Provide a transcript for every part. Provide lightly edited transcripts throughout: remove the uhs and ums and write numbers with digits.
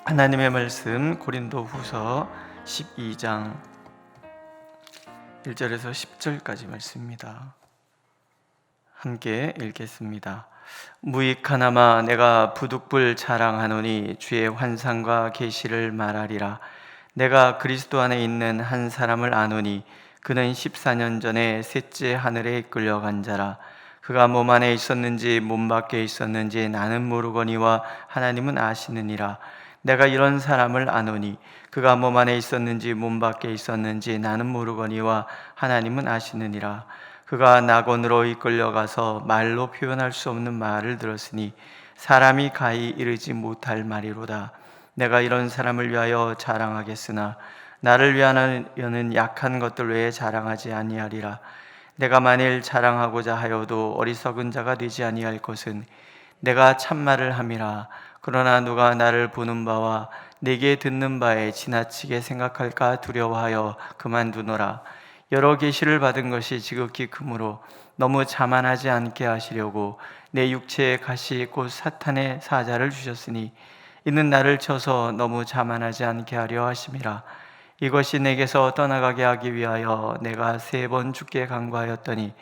하나님의 말씀 고린도후서 12장 1절에서 10절까지 말씀입니다. 함께 읽겠습니다. 무익하나마 내가 부득불 자랑하노니 주의 환상과 계시를 말하리라. 내가 그리스도 안에 있는 한 사람을 아노니 그는 14년 전에 셋째 하늘에 이끌려간 자라. 그가 몸 안에 있었는지 몸 밖에 있었는지 나는 모르거니와 하나님은 아시느니라. 내가 이런 사람을 아노니 그가 몸 안에 있었는지 몸 밖에 있었는지 나는 모르거니와 하나님은 아시느니라. 그가 낙원으로 이끌려가서 말로 표현할 수 없는 말을 들었으니 사람이 가히 이르지 못할 말이로다. 내가 이런 사람을 위하여 자랑하겠으나 나를 위하여는 약한 것들 외에 자랑하지 아니하리라. 내가 만일 자랑하고자 하여도 어리석은 자가 되지 아니할 것은 내가 참말을 함이라. 그러나 누가 나를 보는 바와 내게 듣는 바에 지나치게 생각할까 두려워하여 그만두노라. 여러 계시를 받은 것이 지극히 크므로 너무 자만하지 않게 하시려고 내 육체에 가시 곧 사탄의 사자를 주셨으니 이는 나를 쳐서 너무 자만하지 않게 하려 하심이라. 이것이 내게서 떠나가게 하기 위하여 내가 3번 주께 간구하였더니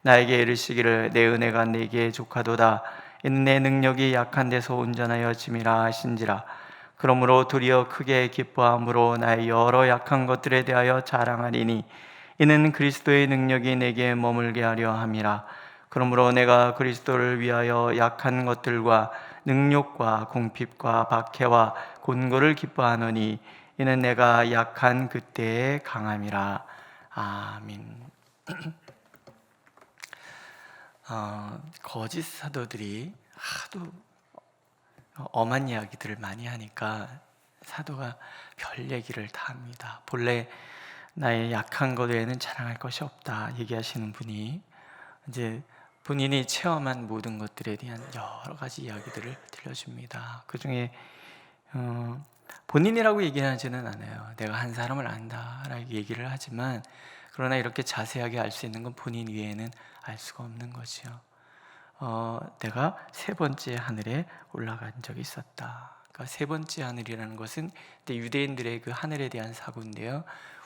나에게 이르시기를 내 은혜가 내게 족하도다. 이는 내 능력이 약한 데서 온전하여 짐이라 하신지라. 그러므로 도리어 크게 기뻐함으로 나의 여러 약한 것들에 대하여 자랑하리니 이는 그리스도의 능력이 내게 머물게 하려 함이라. 그러므로 내가 그리스도를 위하여 약한 것들과 능욕과 궁핍과 박해와 곤고를 기뻐하노니 이는 내가 약한 그때의 강함이라. 아멘. 거짓 사도들이 하도 엄한 이야기들을 많이 하니까 사도가 별 얘기를 다 합니다. 본래 나의 약한 것 외에는 자랑할 것이 없다 얘기하시는 분이 이제 본인이 체험한 모든 것들에 대한 여러 가지 이야기들을 들려줍니다. 그 중에 본인이라고 얘기하지는 않아요. 내가 한 사람을 안다라고 얘기를 하지만 그러나 이렇게 자세하게 알 수 있는 건 본인 외에는 알 수가 없는 거죠. 내가 3번째 하늘에 올라간 적이 있었다. 그러니까 3번째 하늘이라는 것은 유대인들의 그 하늘에 대한 사고인데요.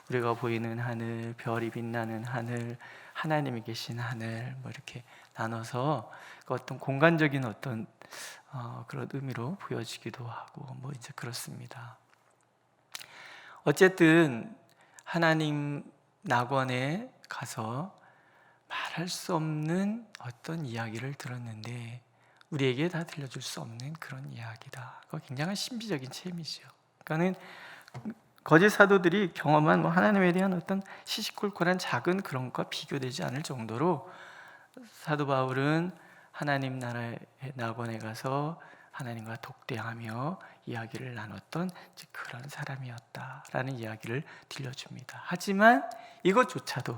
우리가 보이는 하늘, 별이 빛나는 하늘, 하나님이 계신 하늘, 뭐 이렇게 나눠서 그 어떤 공간적인 어떤 그런 의미로 보여지기도 하고 뭐 이제 그렇습니다. 어쨌든 하나님 낙원에 가서 말할 수 없는 어떤 이야기를 들었는데 우리에게 다 들려줄 수 없는 그런 이야기다. 그거 굉장한 신비적인 체험이죠. 그러니까는 거짓 사도들이 경험한 하나님에 대한 어떤 시시콜콜한 작은 그런 것과 비교되지 않을 정도로 사도 바울은 하나님 나라의 낙원에 가서 하나님과 독대하며 이야기를 나눴던 그런 사람이었다라는 이야기를 들려줍니다. 하지만 이것조차도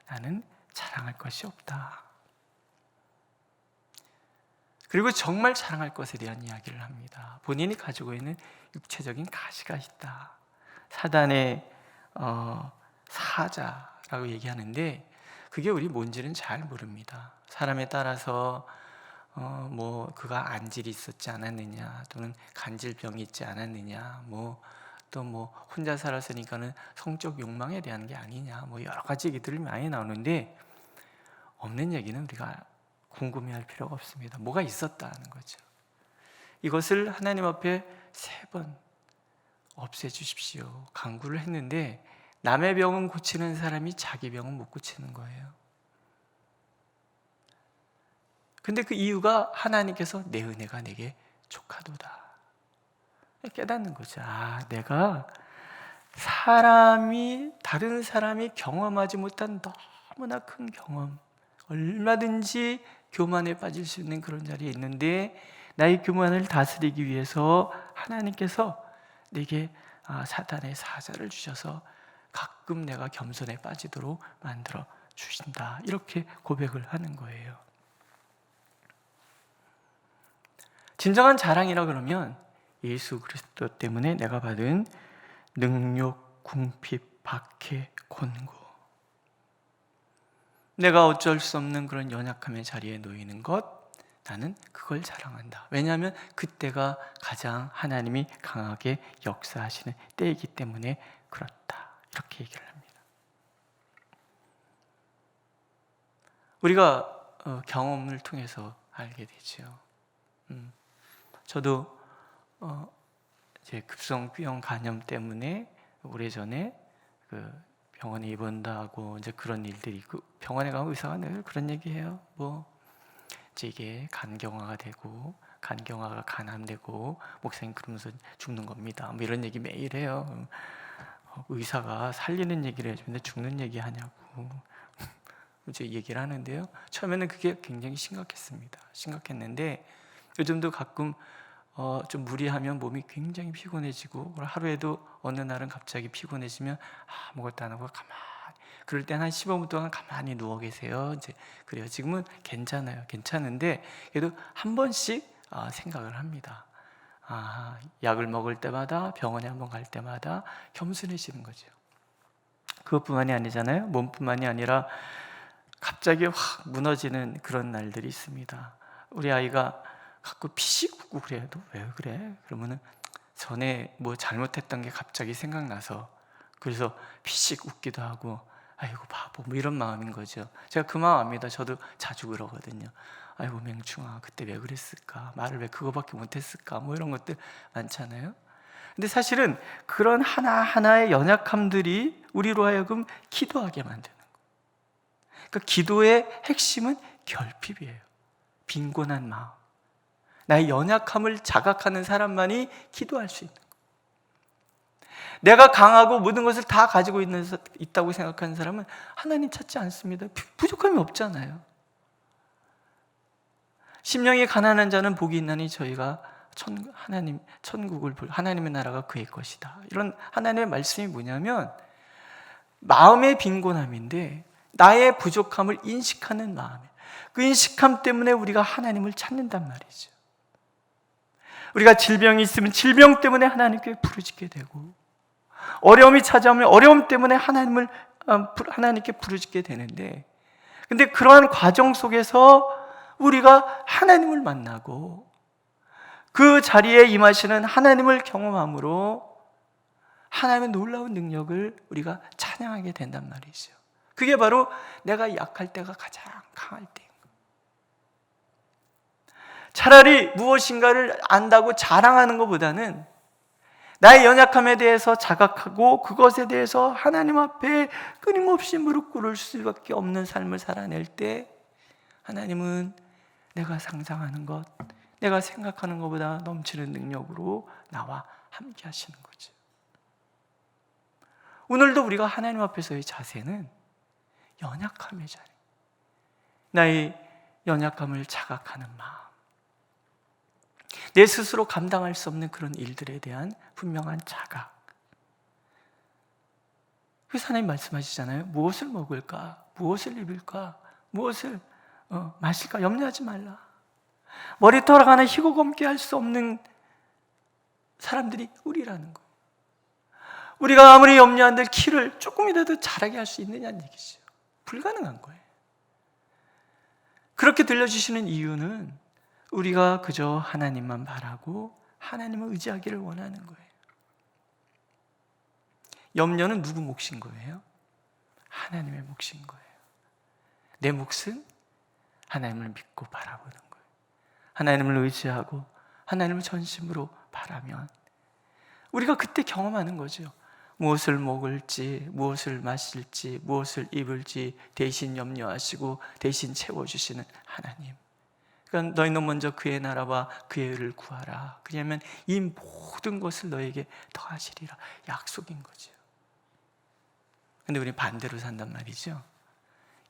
나는 자랑할 것이 없다. 그리고 정말 자랑할 것에 대한 이야기를 합니다. 본인이 가지고 있는 육체적인 가시가 있다. 사단의 사자라고 얘기하는데 그게 우리 뭔지는 잘 모릅니다. 사람에 따라서 뭐 그가 안질이 있었지 않았느냐, 또는 간질병이 있지 않았느냐, 또 혼자 살았으니까는 성적 욕망에 대한 게 아니냐, 여러 가지 얘기들이 많이 나오는데 없는 얘기는 우리가 궁금해할 필요가 없습니다. 뭐가 있었다는 거죠. 이것을 하나님 앞에 3번 없애주십시오 간구를 했는데 남의 병은 고치는 사람이 자기 병은 못 고치는 거예요. 근데 그 이유가 하나님께서 내 은혜가 내게 족하도다 깨닫는 거죠. 내가 다른 사람이 경험하지 못한 너무나 큰 경험, 얼마든지 교만에 빠질 수 있는 그런 자리에 있는데 나의 교만을 다스리기 위해서 하나님께서 내게 사탄의 사자를 주셔서 가끔 내가 겸손에 빠지도록 만들어 주신다. 이렇게 고백을 하는 거예요. 진정한 자랑이라 그러면 예수 그리스도 때문에 내가 받은 능욕, 궁핍, 박해, 곤고, 내가 어쩔 수 없는 그런 연약함의 자리에 놓이는 것, 나는 그걸 자랑한다. 왜냐하면 그때가 가장 하나님이 강하게 역사하시는 때이기 때문에 그렇다. 이렇게 얘기를 합니다. 우리가 경험을 통해서 알게 되죠. 저도 이제 급성병 간염 때문에 오래전에 그 병원에 입원하고 이제 그런 일들이 있고, 병원에 가면 의사가 늘 그런 얘기해요. 뭐 이제 이게 간경화가 되고 간경화가 간암되고 목사님 그러면서 죽는 겁니다. 뭐 이런 얘기 매일 해요. 의사가 살리는 얘기를 해주는데 죽는 얘기 하냐고 이제 얘기를 하는데요. 처음에는 그게 굉장히 심각했는데 요즘도 가끔 좀 무리하면 몸이 굉장히 피곤해지고, 하루에도 어느 날은 갑자기 피곤해지면 아무것도 안 하고 그럴 땐 한 15분 동안 가만히 누워 계세요. 이제 그래요. 지금은 괜찮은데 그래도 한 번씩 생각을 합니다. 약을 먹을 때마다, 병원에 한번 갈 때마다 겸손해지는 거죠. 그것뿐만이 아니잖아요. 몸뿐만이 아니라 갑자기 확 무너지는 그런 날들이 있습니다. 우리 아이가 가끔 피식 웃고 그래요. 너 왜 그래? 그러면은 전에 뭐 잘못했던 게 갑자기 생각나서, 그래서 피식 웃기도 하고, 아이고 바보, 뭐 이런 마음인 거죠. 제가 그 마음 압니다. 저도 자주 그러거든요. 아이고 맹충아, 그때 왜 그랬을까? 말을 왜 그거밖에 못했을까? 뭐 이런 것들 많잖아요. 근데 사실은 그런 하나하나의 연약함들이 우리로 하여금 기도하게 만드는 거예요. 그러니까 기도의 핵심은 결핍이에요. 빈곤한 마음. 나의 연약함을 자각하는 사람만이 기도할 수 있는 거예요. 내가 강하고 모든 것을 다 가지고 있다고 생각하는 사람은 하나님 찾지 않습니다. 부족함이 없잖아요. 심령이 가난한 자는 복이 있나니 저희가 하나님의 나라가 그의 것이다. 이런 하나님의 말씀이 뭐냐면 마음의 빈곤함인데 나의 부족함을 인식하는 마음이에요. 그 인식함 때문에 우리가 하나님을 찾는단 말이죠. 우리가 질병이 있으면 질병 때문에 하나님께 부르짖게 되고, 어려움이 찾아오면 어려움 때문에 하나님께 부르짖게 되는데, 근데 그러한 과정 속에서 우리가 하나님을 만나고 그 자리에 임하시는 하나님을 경험함으로 하나님의 놀라운 능력을 우리가 찬양하게 된단 말이죠. 그게 바로 내가 약할 때가 가장 강할 때인 거예요. 차라리 무엇인가를 안다고 자랑하는 것보다는 나의 연약함에 대해서 자각하고 그것에 대해서 하나님 앞에 끊임없이 무릎 꿇을 수밖에 없는 삶을 살아낼 때 하나님은 내가 상상하는 것, 내가 생각하는 것보다 넘치는 능력으로 나와 함께 하시는 거죠. 오늘도 우리가 하나님 앞에서의 자세는 연약함의 자리, 나의 연약함을 자각하는 마음, 내 스스로 감당할 수 없는 그런 일들에 대한 분명한 자각. 그래서 하나님 말씀하시잖아요. 무엇을 먹을까? 무엇을 입을까? 무엇을 마실까? 염려하지 말라. 머리털 하나 희고 검게 할 수 없는 사람들이 우리라는 거예요. 우리가 아무리 염려한들 키를 조금이라도 자라게 할 수 있느냐는 얘기죠. 불가능한 거예요. 그렇게 들려주시는 이유는 우리가 그저 하나님만 바라고 하나님을 의지하기를 원하는 거예요. 염려는 누구 몫인 거예요? 하나님의 몫인 거예요. 내 몫은 하나님을 믿고 바라보는 거예요. 하나님을 의지하고 하나님을 전심으로 바라면 우리가 그때 경험하는 거죠. 무엇을 먹을지, 무엇을 마실지, 무엇을 입을지 대신 염려하시고 대신 채워주시는 하나님. 그러니까 너희는 먼저 그의 나라와 그의 의를 구하라. 그러면 이 모든 것을 너에게 더하시리라. 약속인 거죠. 근데 우리 반대로 산단 말이죠.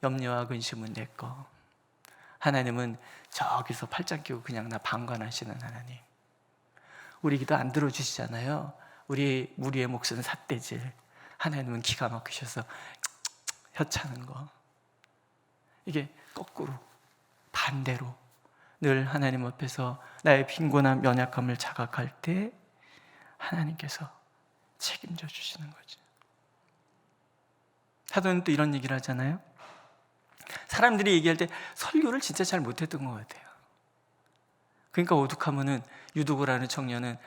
염려와 근심은 내 거. 하나님은 저기서 팔짱 끼고 그냥 나 방관하시는 하나님. 우리 기도 안 들어주시잖아요. 우리의 몫은 삿대질. 하나님은 기가 막히셔서 혀차는 거. 이게 거꾸로 반대로 늘 하나님 앞에서 나의 빈곤함, 연약함을 자각할 때 하나님께서 책임져 주시는 거죠. 사도는 또 이런 얘기를 하잖아요. 사람들이 얘기할 때 설교를 진짜 잘 못했던 것 같아요. 그러니까 오죽하면은 유두고라는 청년은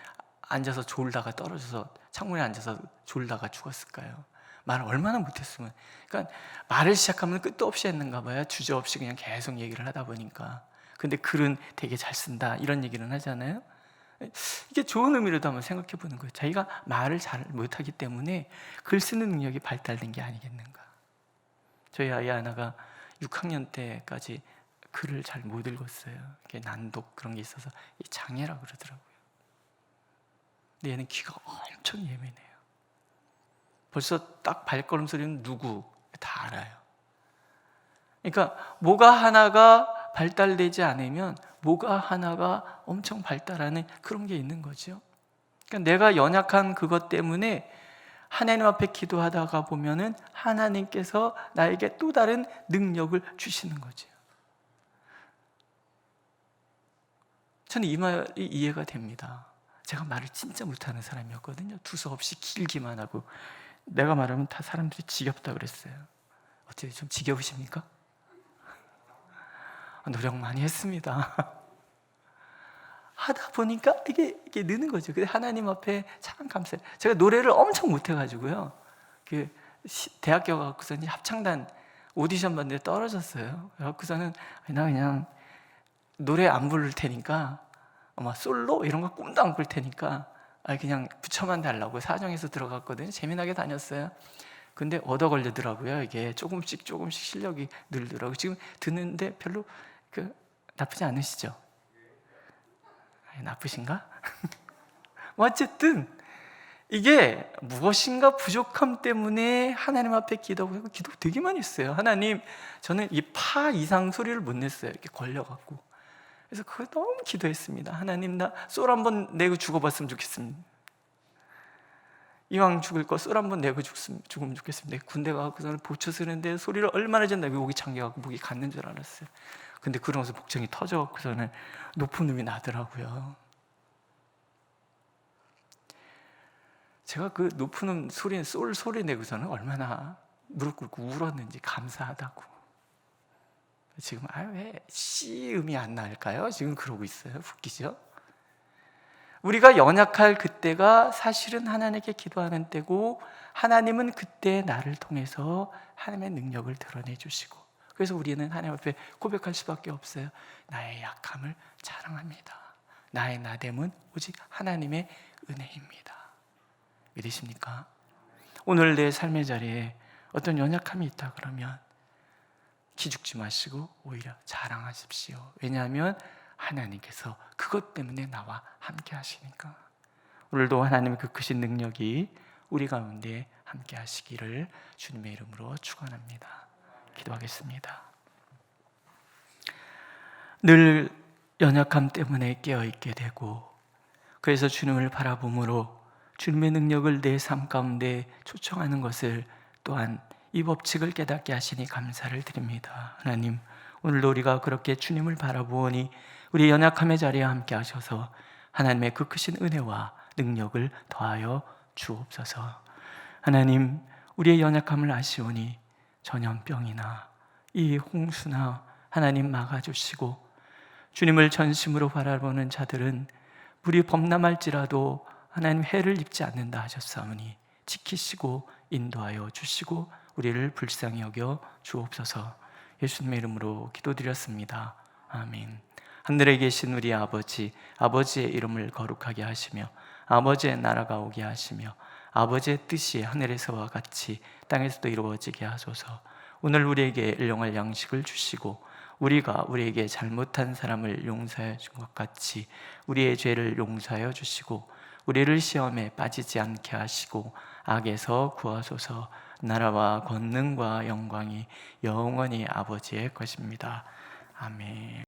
앉아서 졸다가 떨어져서 창문에 앉아서 졸다가 죽었을까요? 말을 얼마나 못했으면. 그러니까 말을 시작하면 끝도 없이 했는가 봐요. 주저없이 그냥 계속 얘기를 하다 보니까. 근데 글은 되게 잘 쓴다 이런 얘기는 하잖아요. 이게 좋은 의미로도 한번 생각해 보는 거예요. 자기가 말을 잘 못하기 때문에 글 쓰는 능력이 발달된 게 아니겠는가. 저희 아이 하나가 6학년 때까지 글을 잘 못 읽었어요. 이게 난독 그런 게 있어서 장애라 그러더라고요. 근데 얘는 귀가 엄청 예민해요. 벌써 딱 발걸음 소리는 누구 다 알아요. 그러니까 뭐가 하나가 발달되지 않으면 뭐가 하나가 엄청 발달하는 그런 게 있는 거죠. 그러니까 내가 연약한 그것 때문에 하나님 앞에 기도하다가 보면은 하나님께서 나에게 또 다른 능력을 주시는 거죠. 저는 이 말이 이해가 됩니다. 제가 말을 진짜 못하는 사람이었거든요. 두서없이 길기만 하고 내가 말하면 다 사람들이 지겹다 그랬어요. 어떻게 좀 지겨우십니까? 노력 많이 했습니다. 하다 보니까 이게 느는 거죠. 근데 하나님 앞에 참 감사해요. 제가 노래를 엄청 못해가지고요. 대학교 가고서 합창단 오디션 봤는데 떨어졌어요. 그래서는 나 그냥 노래 안 부를 테니까 솔로 이런 거 꿈도 안 꿀 테니까 그냥 붙여만 달라고 사정해서 들어갔거든요. 재미나게 다녔어요. 근데 얻어 걸리더라고요. 이게 조금씩 실력이 늘더라고요. 지금 듣는데 별로 나쁘지 않으시죠? 나쁘신가? 어쨌든 이게 무엇인가 부족함 때문에 하나님 앞에 기도하고 기도 되게 많이 했어요. 하나님, 저는 이 파 이상 소리를 못 냈어요. 이렇게 걸려갖고. 그래서 그거 너무 기도했습니다. 하나님, 나 솔 한번 내고 죽어봤으면 좋겠습니다. 이왕 죽을 거 솔 한번 내고 죽으면 좋겠습니다. 군대 가고서는 보초 쓰는데 소리를 얼마나 졌나 목이 잠겨갖고 목이 갔는 줄 알았어요. 근데 그러면서 복장이 터져갖고서는 높은 음이 나더라고요. 제가 그 높은 음 소리, 솔 소리 내고서는 얼마나 무릎 꿇고 울었는지 감사하다고. 지금 왜 C 음이 안 나을까요? 지금 그러고 있어요. 웃기죠? 우리가 연약할 그때가 사실은 하나님께 기도하는 때고, 하나님은 그때 나를 통해서 하나님의 능력을 드러내 주시고, 그래서 우리는 하나님 앞에 고백할 수밖에 없어요. 나의 약함을 자랑합니다. 나의 나됨은 오직 하나님의 은혜입니다. 믿으십니까? 오늘 내 삶의 자리에 어떤 연약함이 있다 그러면 기죽지 마시고 오히려 자랑하십시오. 왜냐하면 하나님께서 그것 때문에 나와 함께 하시니까. 오늘도 하나님의 그 크신 능력이 우리 가운데 함께 하시기를 주님의 이름으로 축원합니다. 기도하겠습니다. 늘 연약함 때문에 깨어있게 되고, 그래서 주님을 바라봄으로 주님의 능력을 내 삶 가운데 초청하는 것을 또한 이 법칙을 깨닫게 하시니 감사를 드립니다. 하나님, 오늘도 우리가 그렇게 주님을 바라보니 우리 연약함의 자리에 함께 하셔서 하나님의 그 크신 은혜와 능력을 더하여 주옵소서. 하나님, 우리의 연약함을 아시오니 전염병이나 이 홍수나 하나님 막아주시고, 주님을 전심으로 바라보는 자들은 물이 범람할지라도 하나님 해를 입지 않는다 하셨사오니 지키시고 인도하여 주시고 우리를 불쌍히 여겨 주옵소서. 예수님의 이름으로 기도드렸습니다. 아멘. 하늘에 계신 우리 아버지, 아버지의 이름을 거룩하게 하시며 아버지의 나라가 오게 하시며 아버지의 뜻이 하늘에서와 같이 땅에서도 이루어지게 하소서. 오늘 우리에게 일용할 양식을 주시고 우리가 우리에게 잘못한 사람을 용서해 준 것 같이 우리의 죄를 용서하여 주시고 우리를 시험에 빠지지 않게 하시고 악에서 구하소서. 나라와 권능과 영광이 영원히 아버지의 것입니다. 아멘.